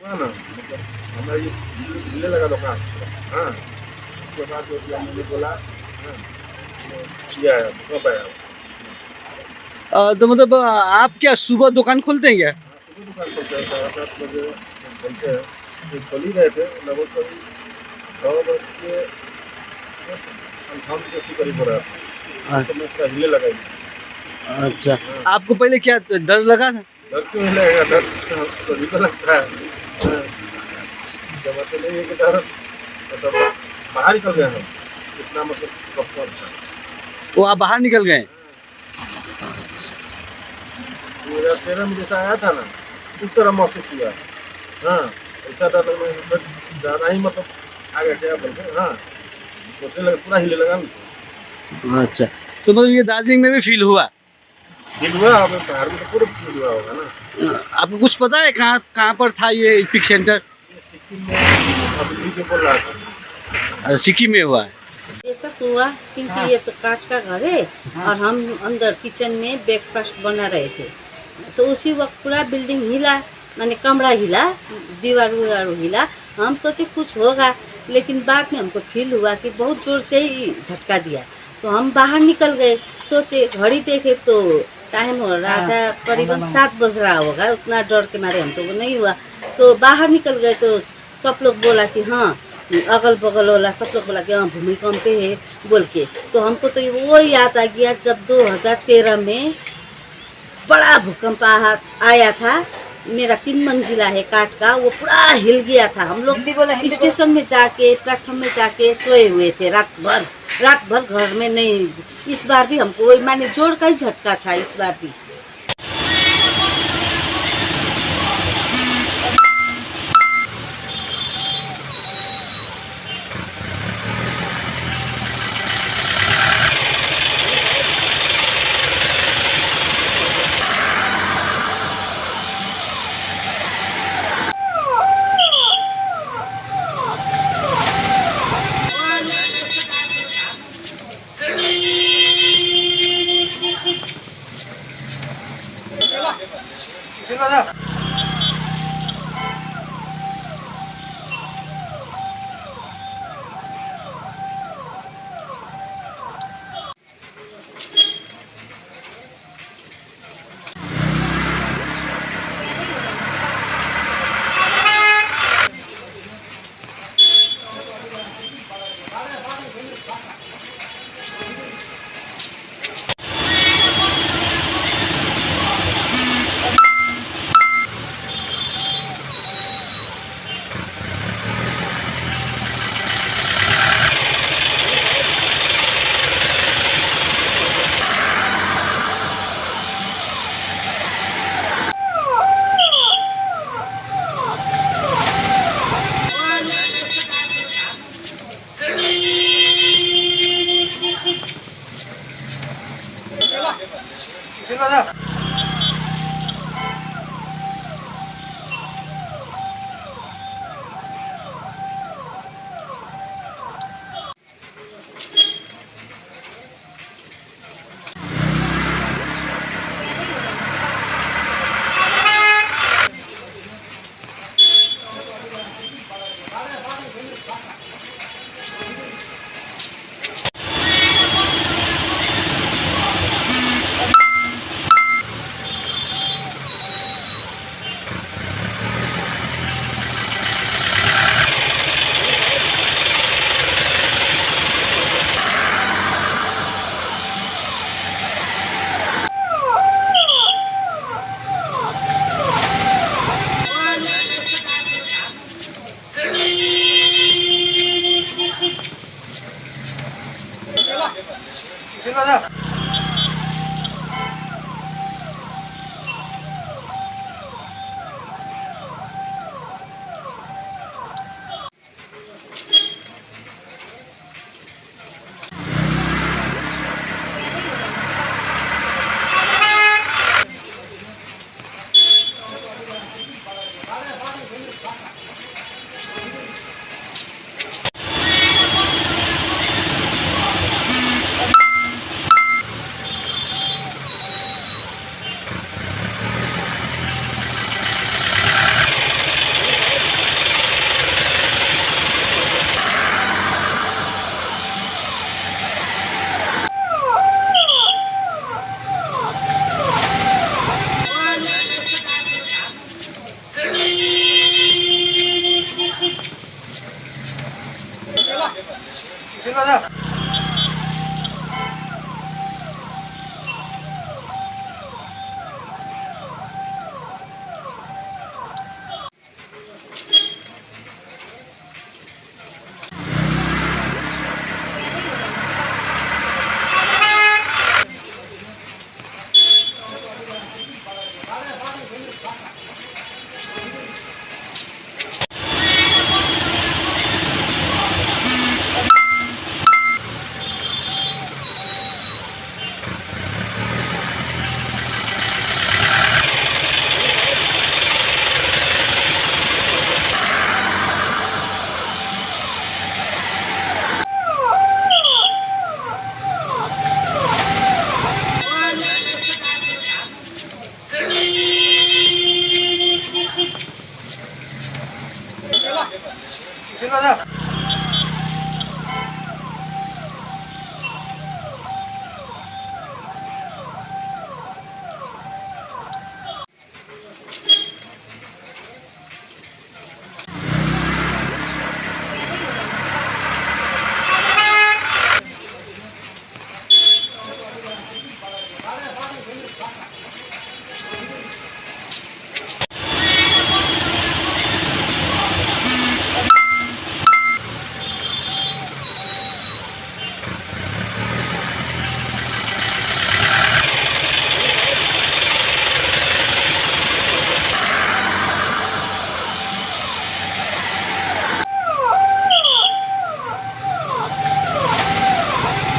ना मतलब हमारा ये हिलने लगा दुकान। हाँ, उसके बाद जो भी हमने बोला, हाँ, किया है कब आया। तो मतलब आप क्या सुबह दुकान खोलते हैं क्या? हाँ, सुबह दुकान खोलते हैं 7:30 बजे खोलते हैं। तो खोल ही रहे थे लगभग कभी 6:58 के करीब हो रहा था। उस समय पूरा हिले लगा ही। अच्छा, हाँ। आपको पहले क्या डर लगा था? डर क्यों हिलेगा, डर सभी को लगता है। हाँ, जब बात नहीं है कि डर मतलब बाहर निकल गए हम, इतना मतलब कम्फर्ट था। वो आप बाहर निकल गए? 2013 में जैसा आया था ना, उस तरह महसूस हुआ। हाँ, ऐसा था तो मैं ज़्यादा ही मतलब आ गया क्या बोलते हैं। हाँ, सोचने लगे पूरा हिले लगा मुझे। अच्छा, तो मतलब ये दार्जिलिंग में भी फील हुआ? फील हुआ, अब बाहर में तो पूरा फील हुआ होगा ना। आपको कुछ पता है कहाँ कहाँ पर था ये इपिक सेंटर? ये सिक्किम में अभी के बोल रहा था। सिक्किम में हुआ है। ये सब हुआ क्योंकि ये तो कांच का घर है और हम अंदर किचन में ब्रेकफास्ट बना रहे थे, तो उसी वक्त पूरा बिल्डिंग हिला, माने कमरा हिला, दीवार विवार हिला। हम सोचे कुछ होगा, लेकिन बाद में हमको फील हुआ कि बहुत जोर से ही झटका दिया। तो हम बाहर निकल गए, सोचे घड़ी देखे तो टाइम हो रहा था करीबन 7 बज रहा होगा। उतना डर के मारे हमको वो नहीं हुआ, तो बाहर निकल गए। तो सब लोग बोला कि हाँ, अगल बगल वाला सब लोग बोला कि हाँ भूमिकंप है बोल के। तो हमको तो वो याद आ गया जब 2013 में बड़ा भूकंप आया था। मेरा 3 मंजिला है काठ का, वो पूरा हिल गया था। हम लोग स्टेशन में जाके प्लेटफॉर्म में जाके सोए हुए थे रात भर घर में नहीं। इस बार भी हमको वही माने जोर का ही झटका था इस बार भी। Sino